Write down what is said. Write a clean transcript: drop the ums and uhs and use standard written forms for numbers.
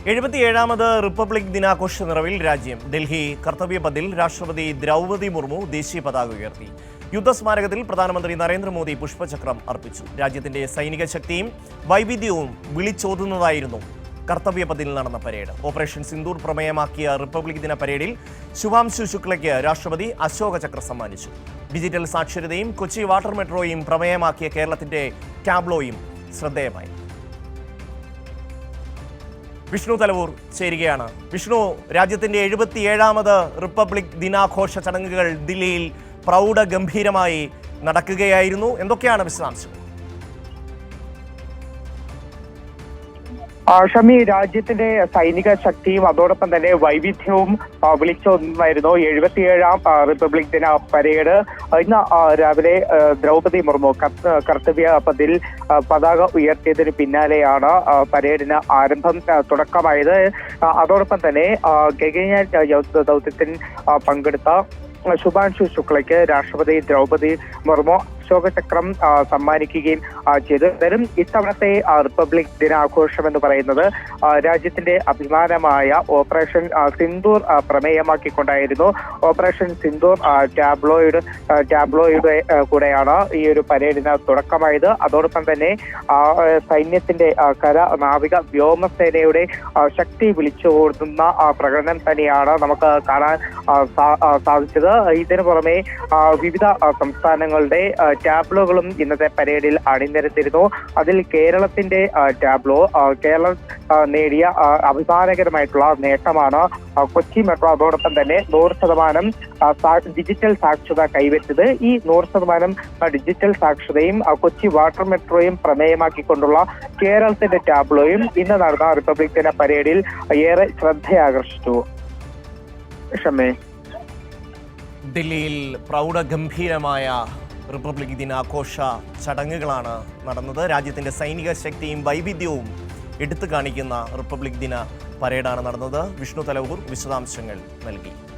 77ാമത് republic ദിനാഘോഷ നിറവിൽ രാജ്യം. ഡൽഹി കർത്തവ്യപഥിൽ രാഷ്ട്രപതി ദ്രൗപദി മുർമു ദേശീയ പതാക ഉയർത്തി. യുദ്ധസ്മാരകത്തിൽ പ്രധാനമന്ത്രി നരേന്ദ്രമോദി പുഷ്പചക്രം അർപ്പിച്ചു. രാജ്യത്തിന്റെ സൈനിക ശക്തിയും വൈവിധ്യവും വിളിച്ചോതുന്നതായിരുന്നു കർത്തവ്യപഥിൽ നടന്ന പരേഡ്. ഓപ്പറേഷൻ സിന്ദൂർ പ്രമേയമാക്കിയ റിപ്പബ്ലിക് ദിന പരേഡിൽ ശുഭാംശു ശുക്ലയ്ക്ക് രാഷ്ട്രപതി അശോക ചക്ര സമ്മാനിച്ചു. ഡിജിറ്റൽ സാക്ഷരതയും കൊച്ചി വാട്ടർ മെട്രോയും പ്രമേയമാക്കിയ കേരളത്തിന്റെ ടാബ്ലോയും ശ്രദ്ധേയമായി. വിഷ്ണു തലവൂർ ചേരുകയാണ്. വിഷ്ണു, രാജ്യത്തിന്റെ 77ാമത് റിപ്പബ്ലിക് ദിനാഘോഷ ചടങ്ങുകൾ ദില്ലിയിൽ പ്രൗഢഗംഭീരമായി നടക്കുകയായിരുന്നു. എന്തൊക്കെയാണ് വിശദാംശങ്ങൾ? ഷമി, രാജ്യത്തിന്റെ സൈനിക ശക്തിയും അതോടൊപ്പം തന്നെ വൈവിധ്യവും വിളിച്ചോന്നായിരുന്നു 77ാം റിപ്പബ്ലിക് ദിന പരേഡ്. ഇന്ന് രാവിലെ ദ്രൗപദി മുർമു കർത്തവ്യ പഥിൽ പതാക ഉയർത്തിയതിന് പിന്നാലെയാണ് പരേഡിന് തുടക്കമായത്. അതോടൊപ്പം തന്നെ ഗഗൻയാൻ ദൗത്യത്തിൽ പങ്കെടുത്ത ശുഭാംശു ശുക്ലയ്ക്ക് രാഷ്ട്രപതി ദ്രൗപദി മുർമു അശോകചക്രം സമ്മാനിക്കുകയും ചെയ്തു. എന്തായാലും ഇത്തവണത്തെ റിപ്പബ്ലിക് ദിനാഘോഷം എന്ന് പറയുന്നത് രാജ്യത്തിന്റെ അഭിമാനമായ ഓപ്പറേഷൻ സിന്ദൂർ പ്രമേയമാക്കിക്കൊണ്ടായിരുന്നു. ഓപ്പറേഷൻ സിന്ദൂർ ടാബ്ലോയുടെ കൂടെയാണ് ഈ ഒരു പരേഡിന് തുടക്കമായത്. അതോടൊപ്പം തന്നെ സൈന്യത്തിന്റെ കര, നാവിക, വ്യോമസേനയുടെ ശക്തി വിളിച്ചോടുന്ന പ്രകടനം തന്നെയാണ് നമുക്ക് കാണാൻ സാധിച്ചത്. ഇതിനു പുറമെ വിവിധ സംസ്ഥാനങ്ങളുടെ ടാബ്ലോകളും ഇന്നത്തെ പരേഡിൽ അണിനിരത്തിയിരുന്നു. അതിൽ കേരളത്തിന്റെ ടാബ്ലോ, കേരളം നേടിയ അഭിമാനകരമായിട്ടുള്ള നേട്ടമാണ് കൊച്ചി മെട്രോ അതോടൊപ്പം തന്നെ 100% ഡിജിറ്റൽ സാക്ഷരത കൈവരിച്ചത്. ഈ 100% ഡിജിറ്റൽ സാക്ഷരതയും കൊച്ചി വാട്ടർ മെട്രോയും പ്രമേയമാക്കിക്കൊണ്ടുള്ള കേരളത്തിന്റെ ടാബ്ലോയും ഇന്ന് നടന്ന റിപ്പബ്ലിക് ദിന പരേഡിൽ ഏറെ ശ്രദ്ധയാകർഷിച്ചു. ഷമേ, ദില്ലിയിൽ പ്രൗഢഗംഭീരമായ റിപ്പബ്ലിക് ദിനാഘോഷ ചടങ്ങുകളാണ് നടന്നത്. രാജ്യത്തിന്റെ സൈനിക ശക്തിയും വൈവിധ്യവും എടുത്തു കാണിക്കുന്ന റിപ്പബ്ലിക് ദിന പരേഡാണ് നടന്നത്. വിഷ്ണു തലവൂർ വിശദാംശങ്ങൾ നൽകി.